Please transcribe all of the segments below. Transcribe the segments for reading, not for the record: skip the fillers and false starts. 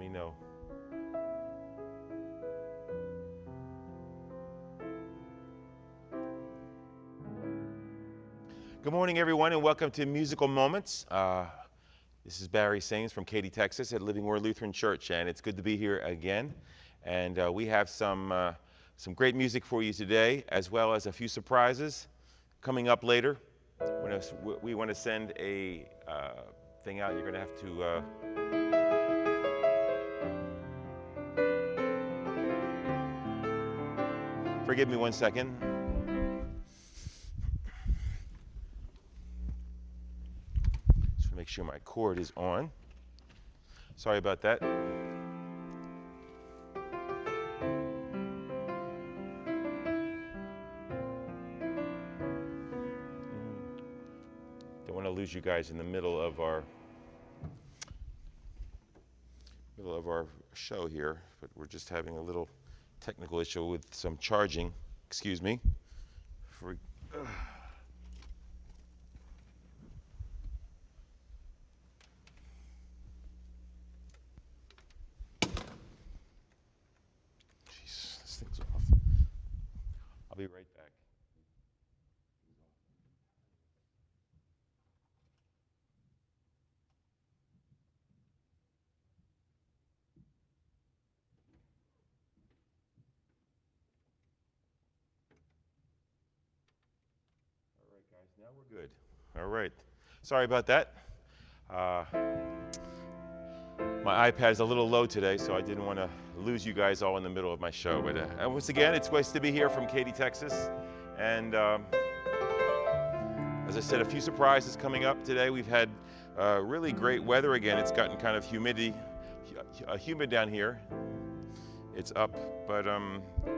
me know. Good morning, everyone, and welcome to Musical Moments. This is Barry Sains from Katy, Texas at Living Word Lutheran Church, and it's good to be here again. And we have some great music for you today, as well as a few surprises coming up later. We want to send a thing out. You're going to have to... Forgive me 1 second. Just to make sure my cord is on. Sorry about that. Don't want to lose you guys in the middle of our show here, but we're just having a little technical issue with some charging. Excuse me. Jeez, this thing's off. I'll be right back. Now we're good. All right. Sorry about that. My iPad's a little low today, so I didn't want to lose you guys all in the middle of my show. But once again, it's nice to be here from Katy, Texas. And as I said, a few surprises coming up today. We've had really great weather again. It's gotten kind of humid down here. It's up, but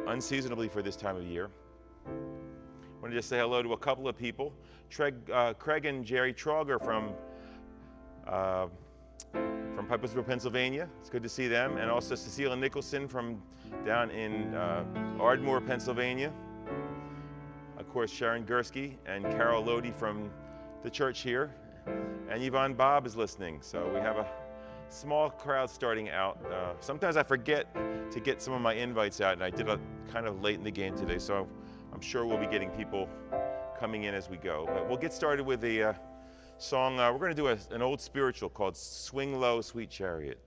unseasonably for this time of year. I want to just say hello to a couple of people. Craig and Jerry Trauger from Pipersville, Pennsylvania. It's good to see them. And also Cecilia Nicholson from down in Ardmore, Pennsylvania. Of course, Sharon Gursky and Carol Lodi from the church here. And Yvonne Bob is listening. So we have a small crowd starting out. Sometimes I forget to get some of my invites out, and I did it kind of late in the game today. So I'm sure we'll be getting people coming in as we go. But we'll get started with a song. We're going to do an old spiritual called Swing Low, Sweet Chariot.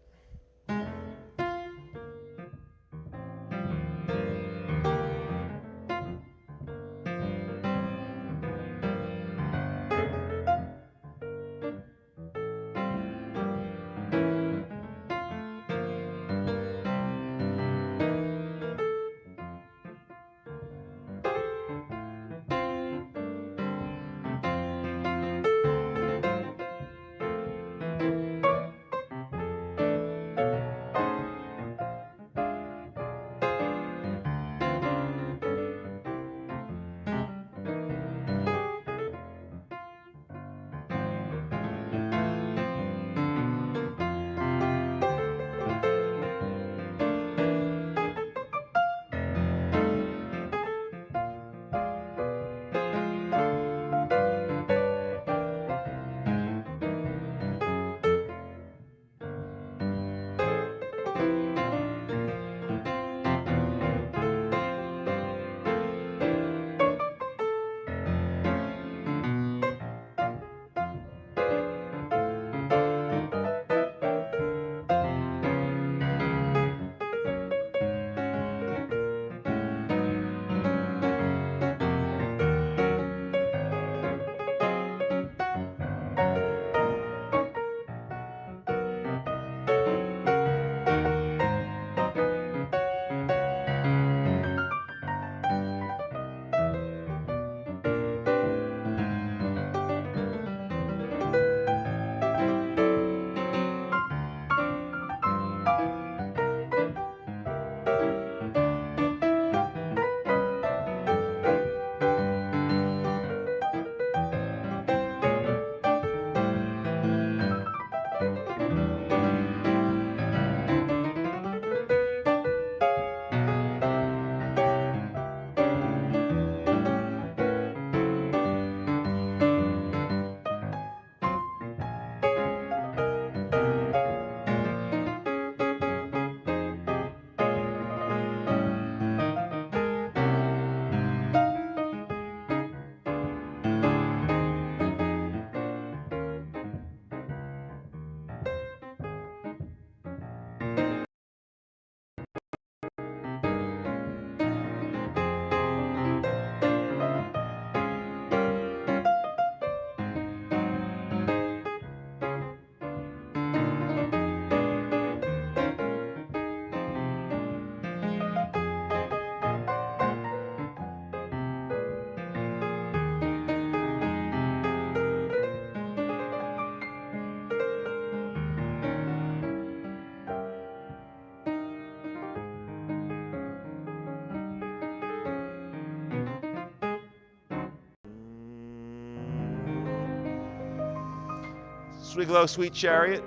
Sweet Glow, Sweet Chariot.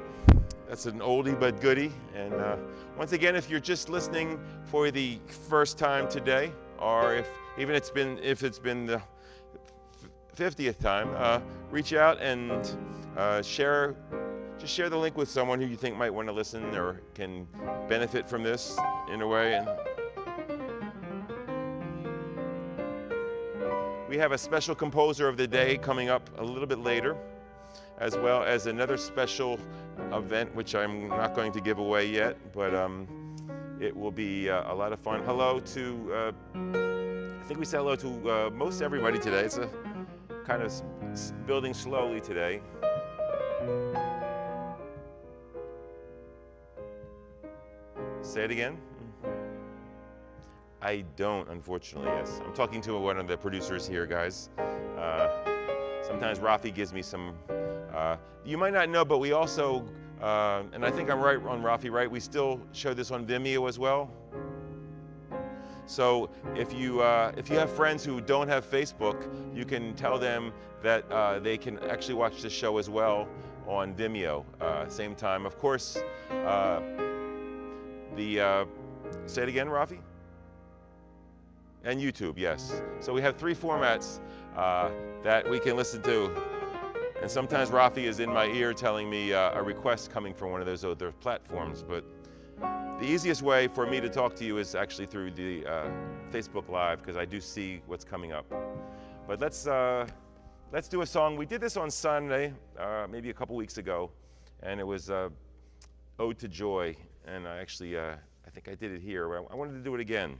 That's an oldie but goodie. And once again, if you're just listening for the first time today, or if it's been the 50th time, reach out and share the link with someone who you think might want to listen or can benefit from this in a way. And we have a special composer of the day coming up a little bit later, as well as another special event, which I'm not going to give away yet, but it will be a lot of fun. Hello to, I think we said hello to most everybody today. It's a kind of building slowly today. Say it again. I don't, unfortunately, yes. I'm talking to one of the producers here, guys. Sometimes Rafi gives me some, you might not know, but we also, and I think I'm right on Rafi, right? We still show this on Vimeo as well. So if you have friends who don't have Facebook, you can tell them that they can actually watch the show as well on Vimeo, same time. Of course, say it again, Rafi? And YouTube, yes. So we have 3 formats that we can listen to. And sometimes Rafi is in my ear telling me a request coming from one of those other platforms. But the easiest way for me to talk to you is actually through the Facebook Live, because I do see what's coming up. But let's do a song. We did this on Sunday, maybe a couple weeks ago, and it was Ode to Joy. And I actually, I think I did it here. I wanted to do it again.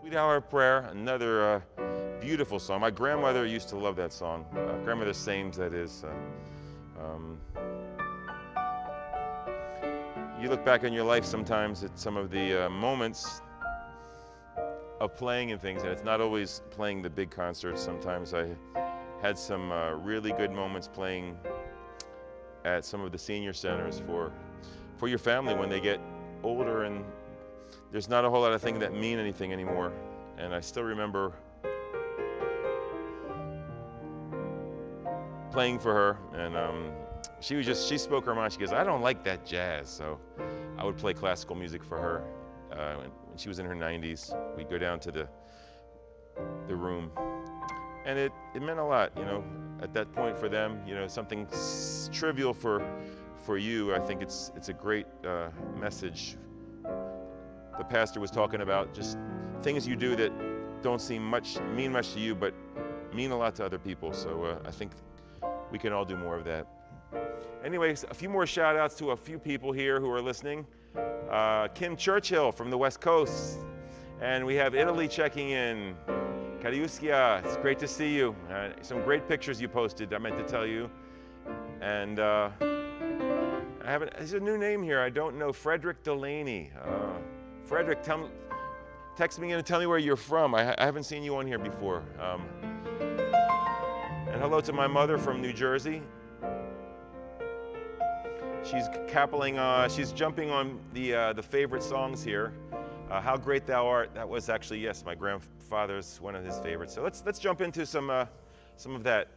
Sweet Hour of Prayer, another beautiful song. My grandmother used to love that song. Grandmother Sames, that is. You look back on your life sometimes at some of the moments of playing and things, and it's not always playing the big concerts. Sometimes I had some really good moments playing at some of the senior centers for your family when they get older and there's not a whole lot of things that mean anything anymore. And I still remember playing for her, and she spoke her mind. She goes, I don't like that jazz. So I would play classical music for her. When she was in her 90s, we'd go down to the room. And it meant a lot, you know, at that point for them, you know, something trivial for you. I think it's a great message. The pastor was talking about just things you do that don't mean much to you, but mean a lot to other people. So I think we can all do more of that. Anyways, a few more shout outs to a few people here who are listening. Kim Churchill from the West Coast. And we have Italy checking in. Cariuscia, it's great to see you. Some great pictures you posted, I meant to tell you. And there's a new name here, I don't know, Frederick Delaney. Frederick, text me in and tell me where you're from. I haven't seen you on here before. And hello to my mother from New Jersey. She's she's jumping on the favorite songs here. How Great Thou Art, that was actually, yes, my grandfather's one of his favorites. So let's jump into some of that.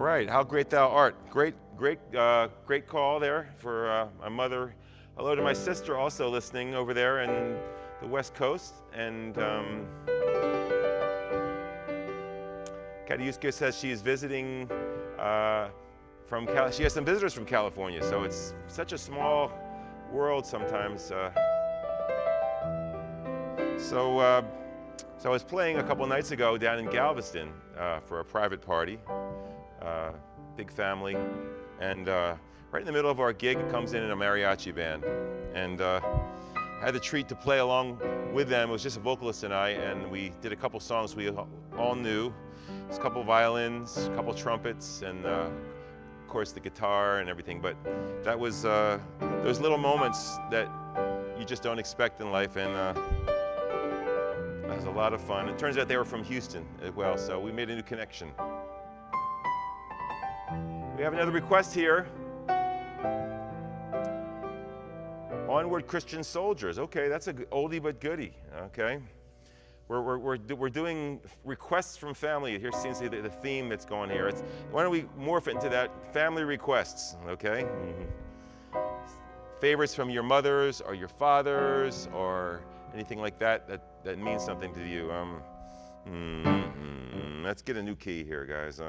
right, how great thou art. Great call there for my mother. Hello to my sister also listening over there in the West Coast. And Katy says she's visiting from she has some visitors from California, so it's such a small world sometimes. So I was playing a couple nights ago down in Galveston for a private party, big family, and right in the middle of our gig comes in a mariachi band, and I had the treat to play along with them. It was just a vocalist and I, and we did a couple songs we all knew. There's a couple violins, a couple trumpets, and of course the guitar and everything. But that was those little moments that you just don't expect in life, and it was a lot of fun. It turns out they were from Houston as well, so we made a new connection. We have another request here. Onward Christian Soldiers. Okay, that's a oldie but goodie. Okay, we're doing requests from family. Here seems to be the theme that's going here. Why don't we morph it into that? Family requests. Okay. Favorites from your mothers or your fathers or anything like that means something to you. Let's get a new key here, guys.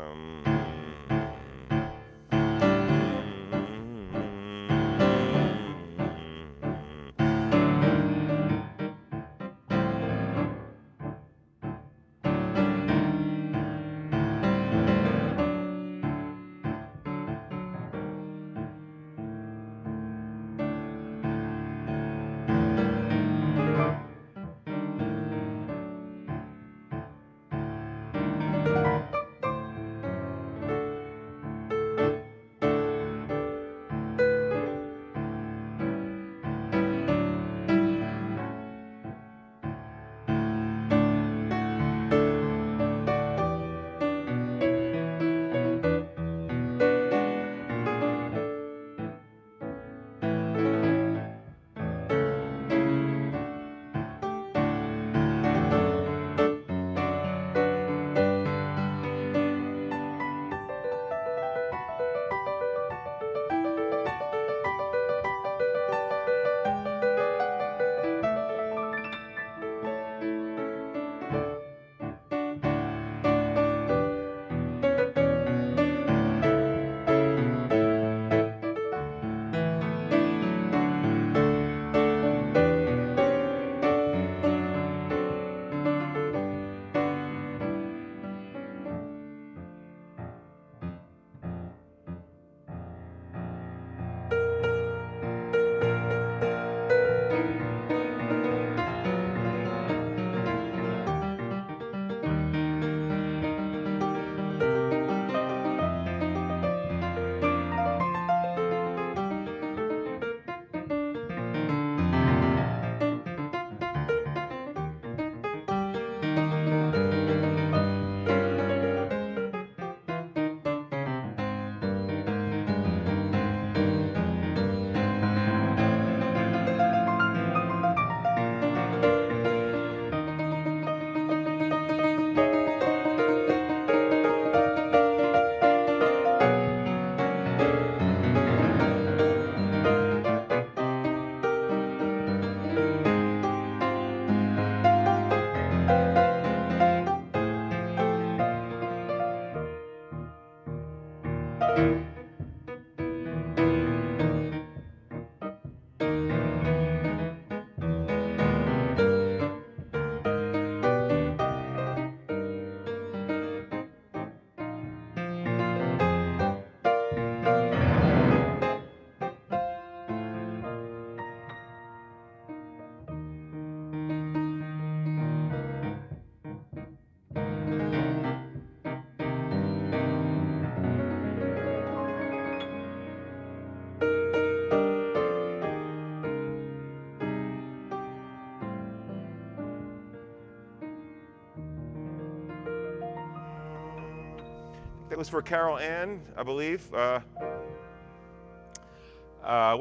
That was for Carol Ann, I believe. What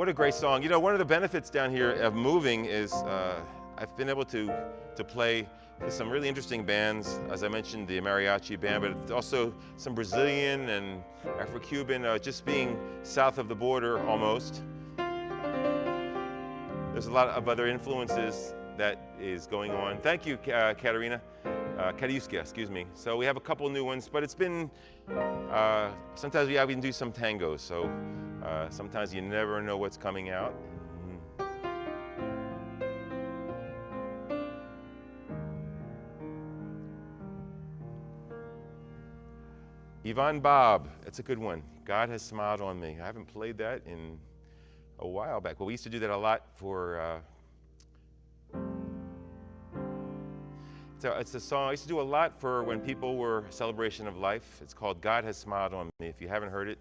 a great song. You know, one of the benefits down here of moving is I I've been able to play with some really interesting bands. As I mentioned, the mariachi band, but also some Brazilian and Afro-Cuban, just being south of the border almost. There's a lot of other influences that is going on. Thank you, Katarina. Katiuska, excuse me. So we have a couple new ones, but it's been, sometimes we even do some tangos, so sometimes you never know what's coming out. Yvonne Bob, that's a good one. God Has Smiled on Me. I haven't played that in a while back. Well, we used to do that a lot for, it's a song I used to do a lot for when people were celebration of life. It's called God Has Smiled on Me. If you haven't heard it.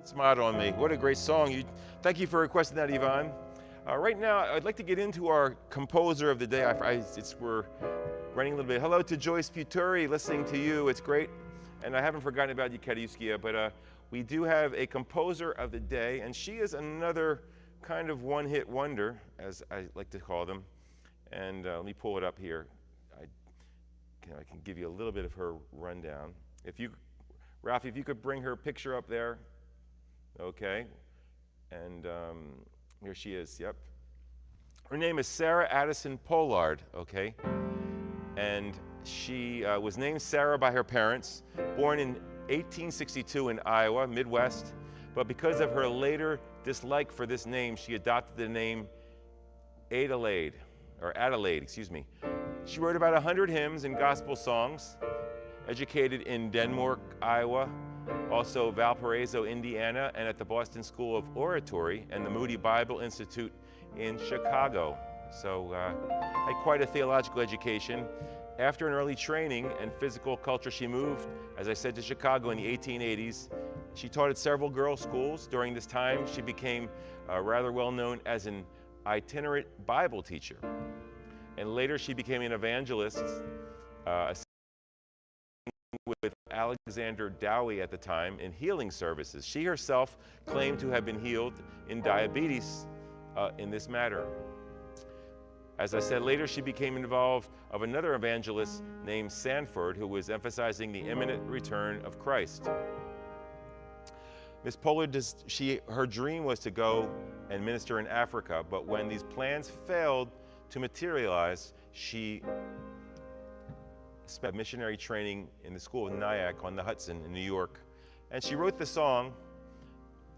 Smiled on Me. What a great song. Thank you for requesting that, Yvonne. Right now, I'd like to get into our composer of the day. We're running a little bit. Hello to Joyce Puturi, listening to you. It's great. And I haven't forgotten about you, Katiuskia, but we do have a composer of the day, and she is another kind of one-hit wonder, as I like to call them. And let me pull it up here. I can give you a little bit of her rundown. Ralphie, if you could bring her picture up there. Okay, and here she is, yep. Her name is Sarah Addison Pollard, okay? And she was named Sarah by her parents, born in 1862 in Iowa, Midwest, but because of her later dislike for this name, she adopted the name Adelaide, excuse me. She wrote about 100 hymns and gospel songs, educated in Denmark, Iowa, also Valparaiso, Indiana, and at the Boston School of Oratory and the Moody Bible Institute in Chicago. So had quite a theological education. After an early training in physical culture, she moved, as I said, to Chicago in the 1880s. She taught at several girls' schools. During this time, she became rather well known as an itinerant Bible teacher. And later, she became an evangelist, with Alexander Dowie at the time in healing services. She herself claimed to have been healed in diabetes in this matter. As I said, later she became involved of another evangelist named Sanford, who was emphasizing the imminent return of Christ. Miss Pollard, her dream was to go and minister in Africa, but when these plans failed to materialize, she spent missionary training in the school of Nyack on the Hudson in New York. And she wrote the song,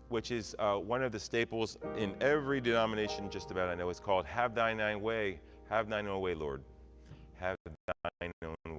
which is one of the staples in every denomination just about I know. It's called Have Thine Own Way, Have Thine Own Way, Lord. Have Thine Own Way.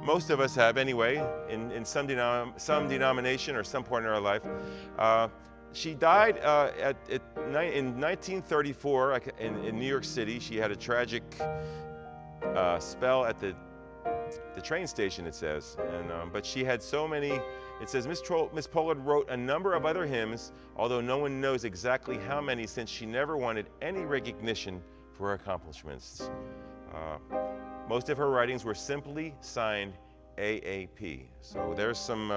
Most of us have anyway, in some denomination or some point in our life. She died in 1934 in New York City. She had a tragic spell at the train station, it says. But she had so many, it says, Miss Pollard wrote a number of other hymns, although no one knows exactly how many, since she never wanted any recognition for her accomplishments. Most of her writings were simply signed AAP. So there's some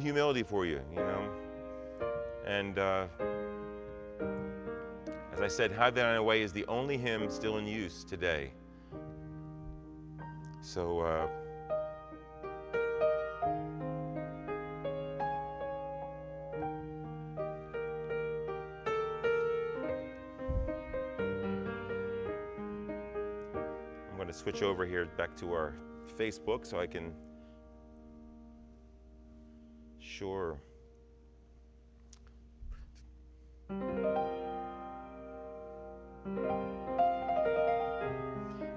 humility for you, you know. And as I said, Have Thine Own Way is the only hymn still in use today. So I'm going to switch over here back to our Facebook so I can sure.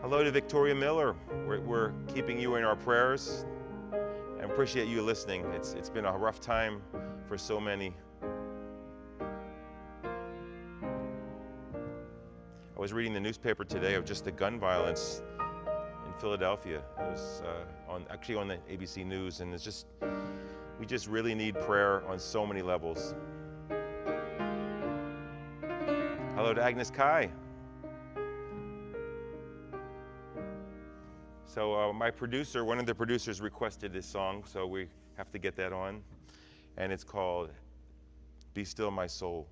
Hello to Victoria Miller. We're keeping you in our prayers and appreciate you listening. It's been a rough time for so many. I was reading the newspaper today of just the gun violence in Philadelphia. It was actually on the ABC News, and it's just We just really need prayer on so many levels. Hello to Agnes Kai. So my producer, one of the producers requested this song, so we have to get that on. And it's called Be Still My Soul.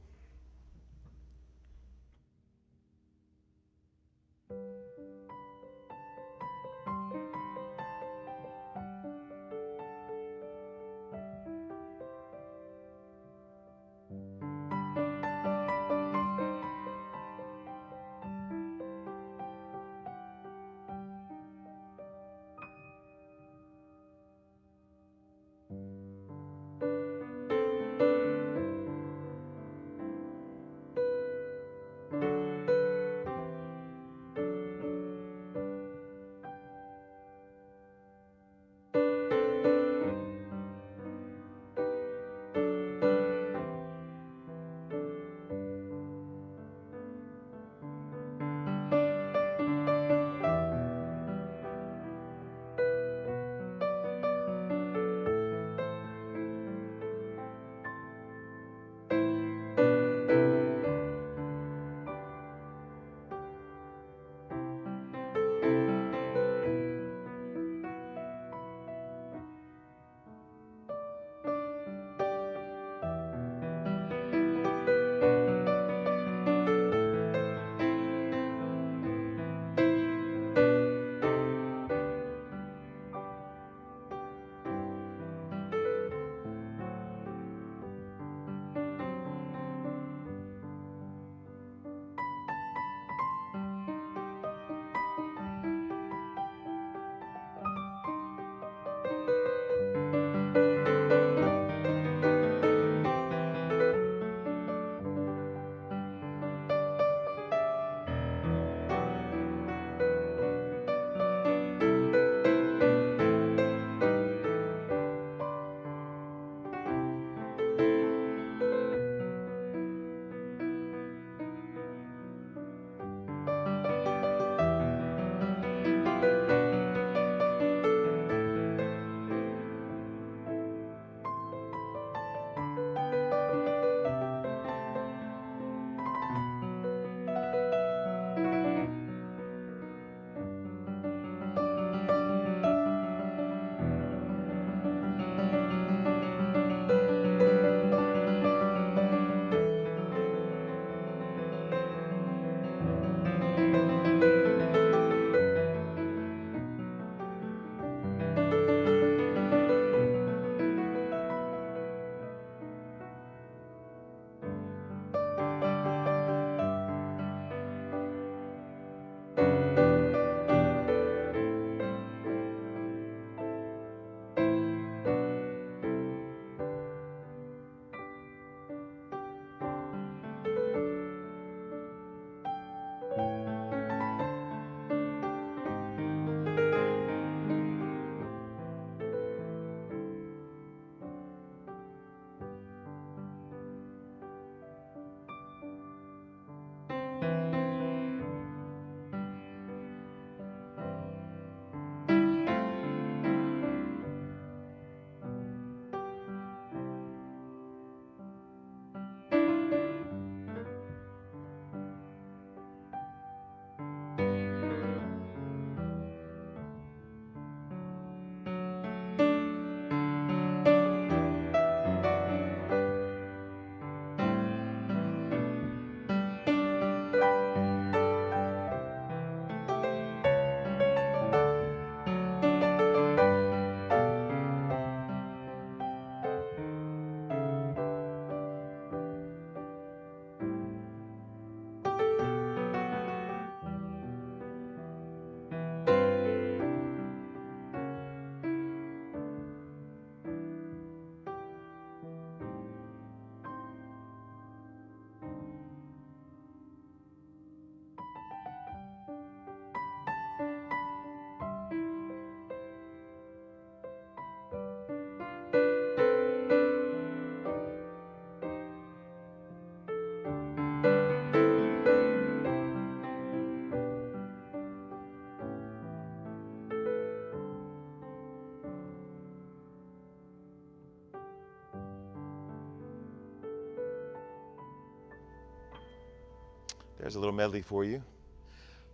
There's a little medley for you.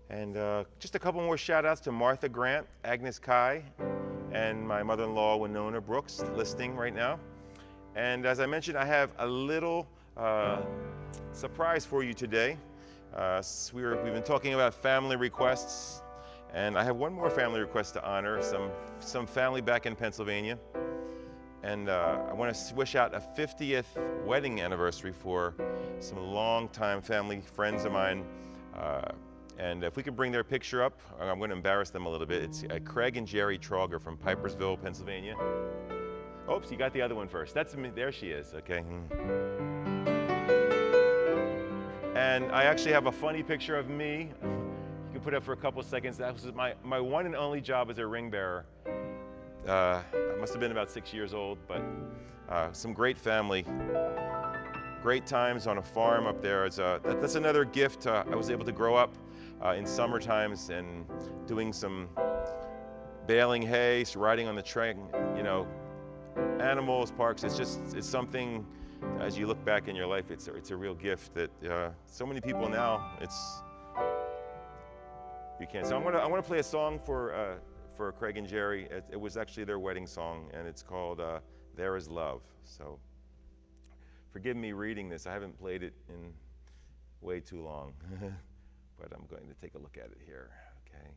And just a couple more shout outs to Martha Grant, Agnes Kai, and my mother-in-law Winona Brooks, listening right now. And as I mentioned, I have a little surprise for you today. We've been talking about family requests, and I have one more family request to honor, some family back in Pennsylvania. And I want to wish out a 50th wedding anniversary for some longtime family friends of mine. And if we could bring their picture up, I'm going to embarrass them a little bit. It's Craig and Jerry Trauger from Pipersville, Pennsylvania. Oops, you got the other one first. That's me. There she is. Okay. And I actually have a funny picture of me. You can put it up for a couple of seconds. That was my one and only job as a ring bearer. I must have been about 6 years old, but some great family, great times on a farm up there. That's another gift. I was able to grow up in summer times and doing some baling hay, riding on the train, animals, parks. It's something, as you look back in your life, it's a real gift that so many people now, you can't. So I want to play a song for Craig and Jerry. It was actually their wedding song, and it's called There Is Love. So forgive me reading this. I haven't played it in way too long, but I'm going to take a look at it here, okay?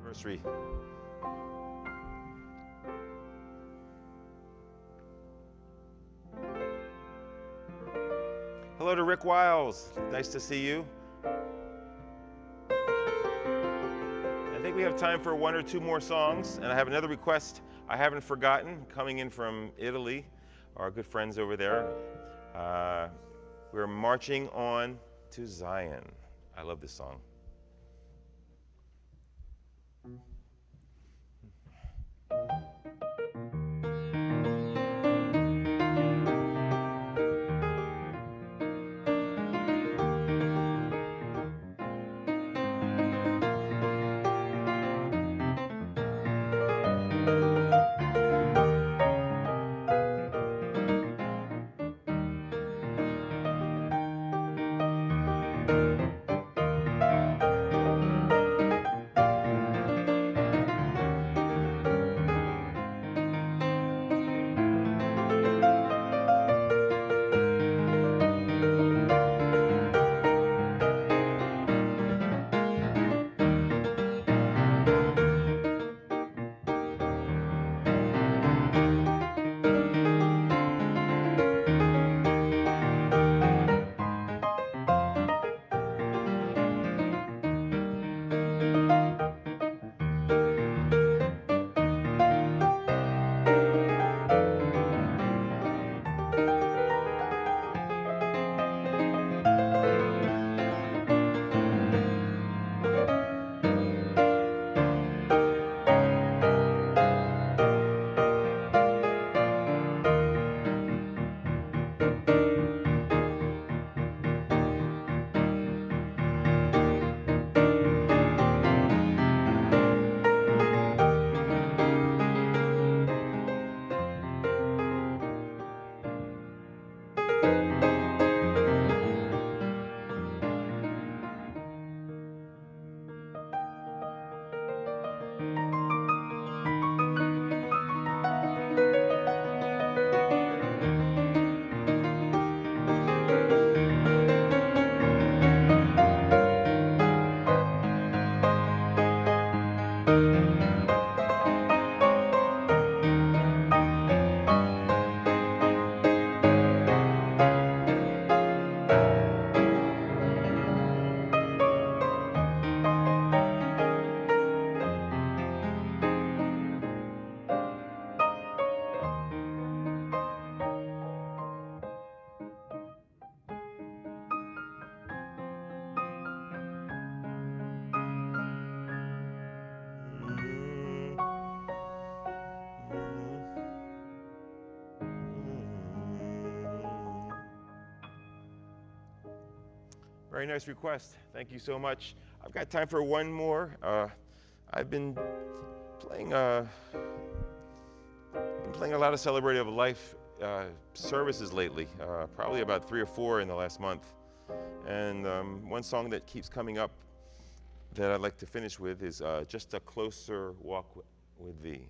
Anniversary. Hello to Rick Wiles. Nice to see you. I think we have time for one or two more songs, and I have another request I haven't forgotten coming in from Italy, our good friends over there. We're marching on to Zion. I love this song. Very nice request. Thank you so much. I've got time for one more. I've been playing a lot of celebrative life services lately, probably about 3 or 4 in the last month. And one song that keeps coming up that I'd like to finish with is Just a Closer Walk with Thee.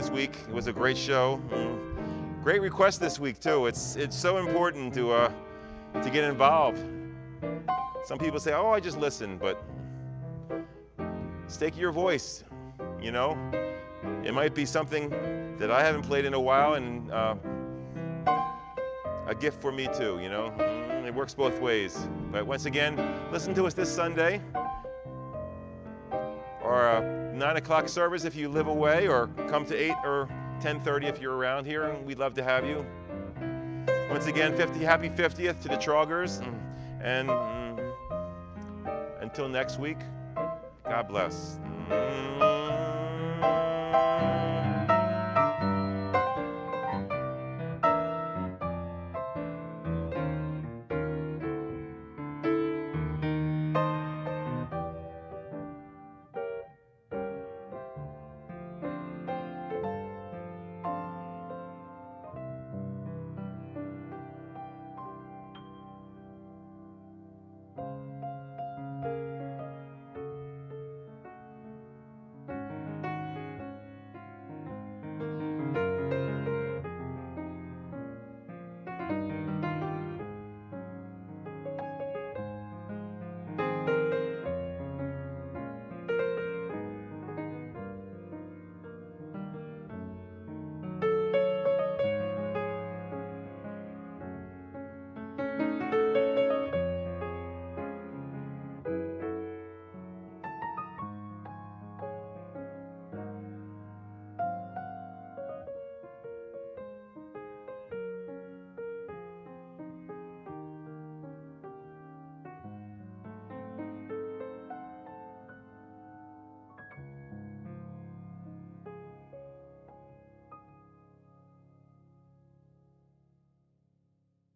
this week. It was a great show. Great request this week too. It's so important to get involved. Some people say, "Oh, I just listen," but stake your voice. You know, it might be something that I haven't played in a while, and a gift for me too. You know, it works both ways. But once again, listen to us this Sunday, or 9 o'clock service if you live away, or come to 8 or 10:30 if you're around here. We'd love to have you. Once again, happy 50th to the Trogers, and until next week, God bless.